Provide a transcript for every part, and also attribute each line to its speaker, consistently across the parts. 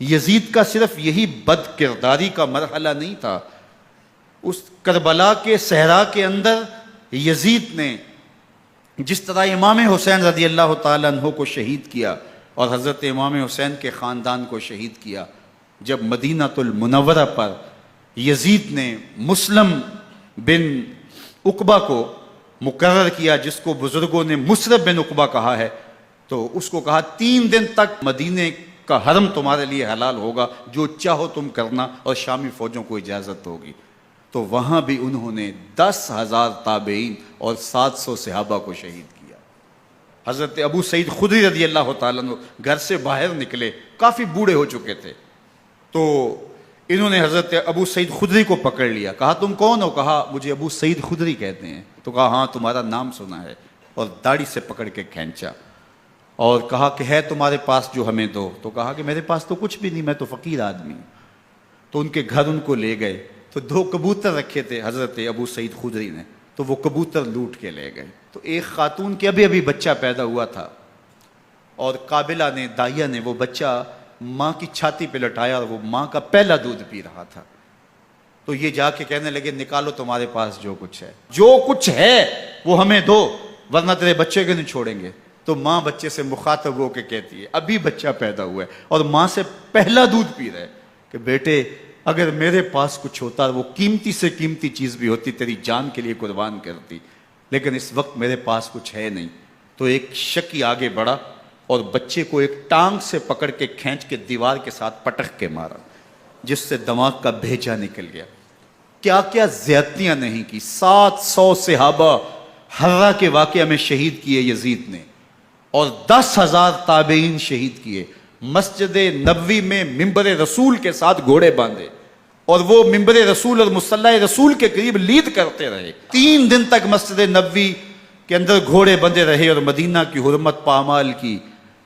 Speaker 1: یزید کا صرف یہی بد کرداری کا مرحلہ نہیں تھا، اس کربلا کے صحرا کے اندر یزید نے جس طرح امام حسین رضی اللہ تعالیٰ عنہ کو شہید کیا اور حضرت امام حسین کے خاندان کو شہید کیا، جب مدینہ المنورہ پر یزید نے مسلم بن عقبہ کو مقرر کیا، جس کو بزرگوں نے مصرب بن عقبہ کہا ہے، تو اس کو کہا 3 دن تک مدینے کا حرم تمہارے لیے حلال ہوگا، جو چاہو تم کرنا، اور شامی فوجوں کو اجازت ہوگی۔ تو وہاں بھی انہوں نے 10,000 تابعین اور 700 صحابہ کو شہید کیا۔ حضرت ابو سعید خدری رضی اللہ تعالیٰ عنہ گھر سے باہر نکلے، کافی بوڑھے ہو چکے تھے، تو انہوں نے حضرت ابو سعید خدری کو پکڑ لیا، کہا تم کون ہو؟ کہا مجھے ابو سعید خدری کہتے ہیں۔ تو کہا ہاں تمہارا نام سنا ہے، اور داڑھی سے پکڑ کے کھینچا اور کہا کہ ہے تمہارے پاس جو ہمیں دو؟ تو کہا کہ میرے پاس تو کچھ بھی نہیں، میں تو فقیر آدمی ہوں۔ تو ان کے گھر ان کو لے گئے، تو 2 کبوتر رکھے تھے حضرت ابو سعید خدری نے، تو وہ کبوتر لوٹ کے لے گئے۔ تو ایک خاتون کے ابھی بچہ پیدا ہوا تھا، اور قابلہ نے، دائیا نے وہ بچہ ماں کی چھاتی پہ لٹایا، اور وہ ماں کا پہلا دودھ پی رہا تھا۔ تو یہ جا کے کہنے لگے نکالو تمہارے پاس جو کچھ ہے، جو کچھ ہے وہ ہمیں دو، ورنہ تیرے بچے کو نہیں چھوڑیں گے۔ تو ماں بچے سے مخاطب ہو کے کہتی ہے، ابھی بچہ پیدا ہوا ہے اور ماں سے پہلا دودھ پی رہا ہے، کہ بیٹے اگر میرے پاس کچھ ہوتا، وہ قیمتی سے قیمتی چیز بھی ہوتی، تیری جان کے لیے قربان کرتی، لیکن اس وقت میرے پاس کچھ ہے نہیں۔ تو ایک شکی آگے بڑھا اور بچے کو ایک ٹانگ سے پکڑ کے کھینچ کے دیوار کے ساتھ پٹک کے مارا، جس سے دماغ کا بھیجا نکل گیا۔ کیا کیا زیادتیاں نہیں کی۔ 700 صحابہ حرہ کے واقعہ میں شہید کیے یزید نے، اور 10,000 تابعین شہید کیے۔ مسجد نبوی میں ممبر رسول کے ساتھ گھوڑے باندھے، اور وہ ممبر رسول اور مصلی رسول کے قریب لید کرتے رہے۔ 3 دن تک مسجد نبوی کے اندر گھوڑے بندھے رہے، اور مدینہ کی حرمت پامال کی۔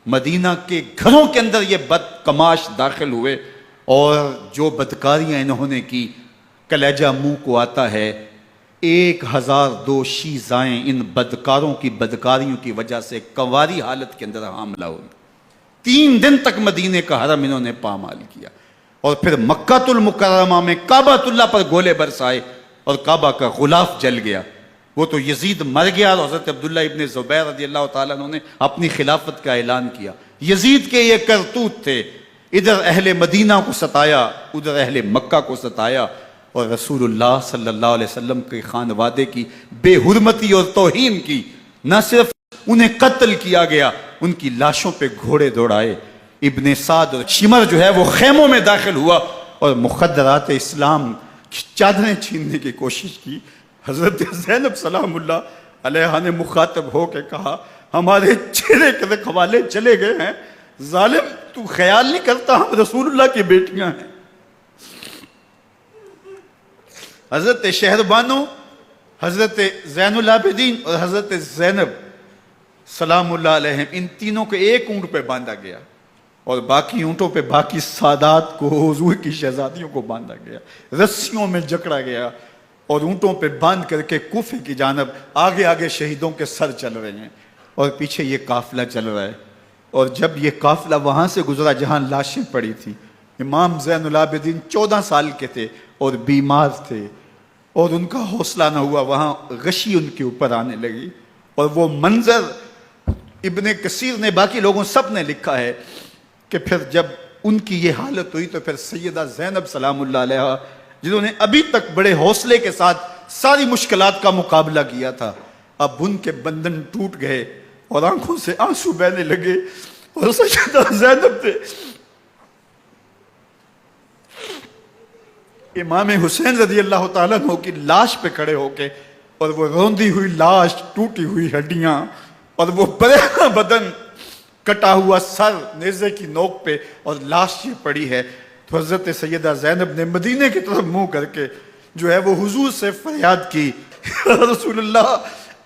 Speaker 1: مدینہ کے گھروں کے اندر یہ بدکماش داخل ہوئے، اور جو بدکاریاں انہوں نے کی، کلیجہ منہ کو آتا ہے۔ 1002 شیزائیں ان بدکاروں کی بدکاریوں کی وجہ سے کنواری حالت کے اندر حاملہ ہوئی۔ 3 دن تک مدینے کا حرم انہوں نے پامال کیا، اور پھر مکہ المکرمہ میں کعبہ اللہ پر گولے برسائے، اور کعبہ کا غلاف جل گیا۔ وہ تو یزید مر گیا، اور حضرت عبداللہ ابن زبیر رضی اللہ تعالیٰ عنہ نے اپنی خلافت کا اعلان کیا۔ یزید کے یہ کرتوت تھے، ادھر اہل مدینہ کو ستایا، ادھر اہل مکہ کو ستایا، اور رسول اللہ صلی اللہ علیہ وسلم کے خانوادے کی بے حرمتی اور توہین کی۔ نہ صرف انہیں قتل کیا گیا، ان کی لاشوں پہ گھوڑے دوڑائے۔ ابن سعد اور شمر جو ہے وہ خیموں میں داخل ہوا، اور مخدرات اسلام کی چادریں چھیننے کی کوشش کی۔ حضرت زینب سلام اللہ علیہ نے مخاطب ہو کے کہا ہمارے چہرے کے رکھوالے چلے گئے ہیں، ظالم تو خیال نہیں کرتا ہم رسول اللہ کی بیٹیاں ہیں۔ حضرت شہربانو، حضرت زین العابدین اور حضرت زینب سلام اللہ علیہم، ان تینوں کو ایک اونٹ پہ باندھا گیا، اور باقی اونٹوں پہ باقی سادات کو، حضور کی شہزادیوں کو باندھا گیا، رسیوں میں جکڑا گیا، اور اونٹوں پہ باندھ کر کے کوفے کی جانب آگے آگے شہیدوں کے سر چل رہے ہیں، اور پیچھے یہ قافلہ چل رہا ہے۔ اور جب یہ قافلہ وہاں سے گزرا جہاں لاشیں پڑی تھی، امام زین العابدین 14 سال کے تھے اور بیمار تھے، اور ان کا حوصلہ نہ ہوا، وہاں غشی ان کے اوپر آنے لگی۔ اور وہ منظر ابن کثیر نے، باقی لوگوں سب نے لکھا ہے کہ پھر جب ان کی یہ حالت ہوئی، تو پھر سیدہ زینب سلام اللہ علیہ، جنہوں نے ابھی تک بڑے حوصلے کے ساتھ ساری مشکلات کا مقابلہ کیا تھا، اب ان کے بندھن ٹوٹ گئے اور آنکھوں سے آنسو بہنے لگے، اور سیدہ زینب نے امام حسین رضی اللہ تعالیٰ عنہ کی لاش پہ کھڑے ہو کے، اور وہ روندی ہوئی لاش، ٹوٹی ہوئی ہڈیاں، اور وہ برینا بدن، کٹا ہوا سر نیزے کی نوک پہ، اور لاش یہ پڑی ہے، تو حضرت سیدہ زینب نے مدینے کی طرف منہ کر کے جو ہے وہ حضور سے فریاد کی، رسول اللہ،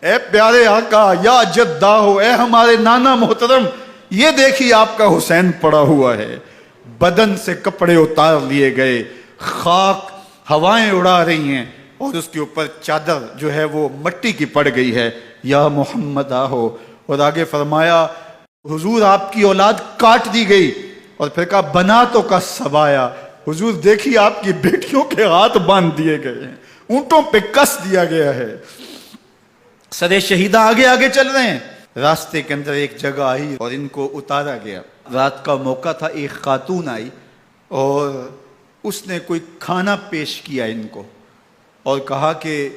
Speaker 1: اے پیارے آقا، یا جدہ ہو، اے ہمارے نانا محترم، یہ دیکھیے آپ کا حسین پڑا ہوا ہے۔ بدن سے کپڑے اتار لیے گئے، خاک ہوائیں اڑا رہی ہیں، اور اس کے اوپر چادر جو ہے وہ مٹی کی پڑ گئی ہے، یا محمد آہو۔ اور آگے فرمایا حضور آپ کی اولاد کاٹ دی گئی، اور پھر کہا بناتوں کا سبایا، حضور دیکھیے آپ کی بیٹیوں کے ہاتھ باندھ دیے گئے ہیں، اونٹوں پہ کس دیا گیا ہے، سر شہیدہ آگے آگے چل رہے ہیں۔ راستے کے اندر ایک جگہ آئی اور ان کو اتارا گیا۔ رات کا موقع تھا، ایک خاتون آئی اور اس نے کوئی کھانا پیش کیا ان کو اور کہا کہ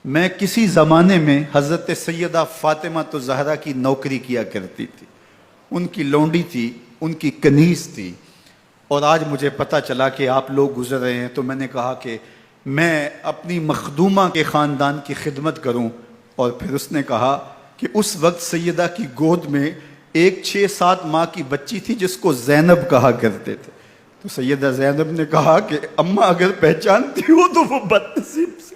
Speaker 1: میں کسی زمانے میں حضرت سیدہ فاطمہ تو زہرا کی نوکری کیا کرتی تھی، ان کی لونڈی تھی، ان کی کنیز تھی، اور آج مجھے پتہ چلا کہ آپ لوگ گزر رہے ہیں، تو میں نے کہا کہ میں اپنی مخدومہ کے خاندان کی خدمت کروں۔ اور پھر اس نے کہا کہ اس وقت سیدہ کی گود میں ایک 6-7 ماہ کی بچی تھی جس کو زینب کہا کرتے تھے۔ تو سیدہ زینب نے کہا کہ اماں اگر پہچانتی ہو تو وہ بد نصیب سے